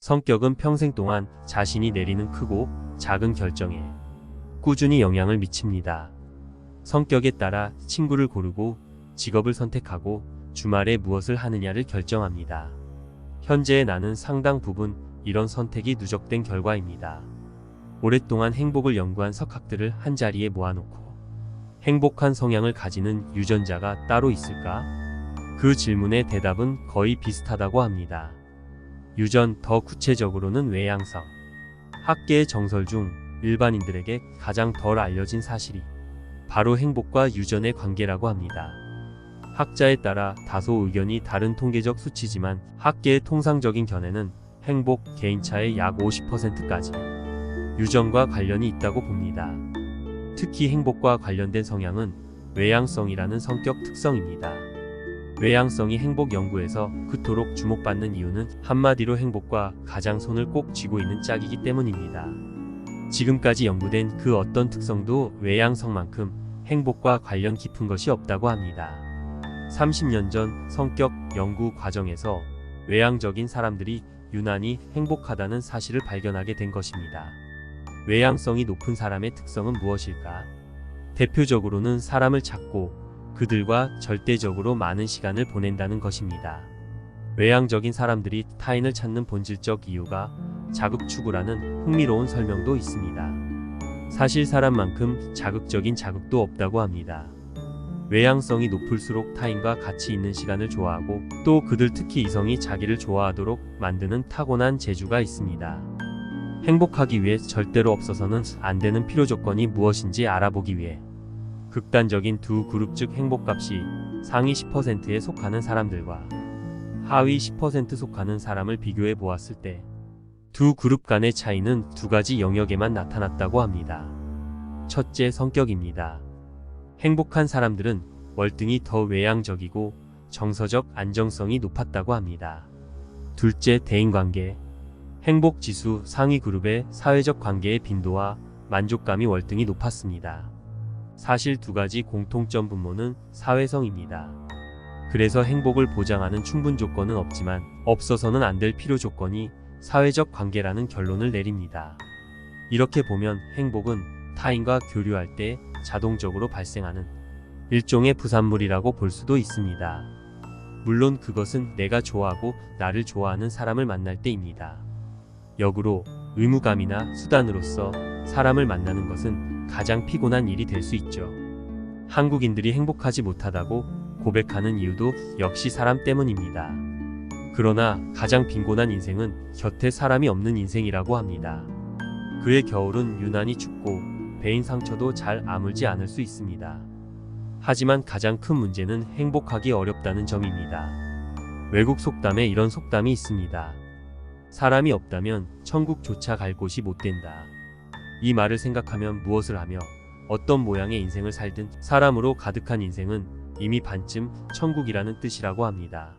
성격은 평생 동안 자신이 내리는 크고 작은 결정에 꾸준히 영향을 미칩니다. 성격에 따라 친구를 고르고 직업을 선택하고 주말에 무엇을 하느냐를 결정합니다. 현재의 나는 상당 부분 이런 선택이 누적된 결과입니다. 오랫동안 행복을 연구한 석학들을 한자리에 모아놓고 행복한 성향을 가지는 유전자가 따로 있을까? 그 질문의 대답은 거의 비슷하다고 합니다. 유전, 더 구체적으로는 외향성. 학계의 정설 중 일반인들에게 가장 덜 알려진 사실이 바로 행복과 유전의 관계라고 합니다. 학자에 따라 다소 의견이 다른 통계적 수치지만 학계의 통상적인 견해는 행복, 개인차의 약 50%까지 유전과 관련이 있다고 봅니다. 특히 행복과 관련된 성향은 외향성이라는 성격 특성입니다. 외향성이 행복 연구에서 그토록 주목받는 이유는 한마디로 행복과 가장 손을 꼭 쥐고 있는 짝이기 때문입니다. 지금까지 연구된 그 어떤 특성도 외향성만큼 행복과 관련 깊은 것이 없다고 합니다. 30년 전 성격 연구 과정에서 외향적인 사람들이 유난히 행복하다는 사실을 발견하게 된 것입니다. 외향성이 높은 사람의 특성은 무엇일까? 대표적으로는 사람을 찾고 그들과 절대적으로 많은 시간을 보낸다는 것입니다. 외향적인 사람들이 타인을 찾는 본질적 이유가 자극 추구라는 흥미로운 설명도 있습니다. 사실 사람만큼 자극적인 자극도 없다고 합니다. 외향성이 높을수록 타인과 같이 있는 시간을 좋아하고 또 그들 특히 이성이 자기를 좋아하도록 만드는 타고난 재주가 있습니다. 행복하기 위해 절대로 없어서는 안 되는 필요 조건이 무엇인지 알아보기 위해 극단적인 두 그룹 즉 행복값이 상위 10%에 속하는 사람들과 하위 10% 속하는 사람을 비교해 보았을 때 두 그룹 간의 차이는 두 가지 영역에만 나타났다고 합니다. 첫째, 성격입니다. 행복한 사람들은 월등히 더 외향적이고 정서적 안정성이 높았다고 합니다. 둘째, 대인관계. 행복지수 상위 그룹의 사회적 관계의 빈도와 만족감이 월등히 높았습니다. 사실 두 가지 공통점 분모는 사회성입니다. 그래서 행복을 보장하는 충분 조건은 없지만 없어서는 안 될 필요 조건이 사회적 관계라는 결론을 내립니다. 이렇게 보면 행복은 타인과 교류할 때 자동적으로 발생하는 일종의 부산물이라고 볼 수도 있습니다. 물론 그것은 내가 좋아하고 나를 좋아하는 사람을 만날 때입니다. 역으로 의무감이나 수단으로서 사람을 만나는 것은 가장 피곤한 일이 될 수 있죠. 한국인들이 행복하지 못하다고 고백하는 이유도 역시 사람 때문입니다. 그러나 가장 빈곤한 인생은 곁에 사람이 없는 인생이라고 합니다. 그의 겨울은 유난히 춥고 배인 상처도 잘 아물지 않을 수 있습니다. 하지만 가장 큰 문제는 행복하기 어렵다는 점입니다. 외국 속담에 이런 속담이 있습니다. 사람이 없다면 천국조차 갈 곳이 못 된다. 이 말을 생각하면 무엇을 하며 어떤 모양의 인생을 살든 사람으로 가득한 인생은 이미 반쯤 천국이라는 뜻이라고 합니다.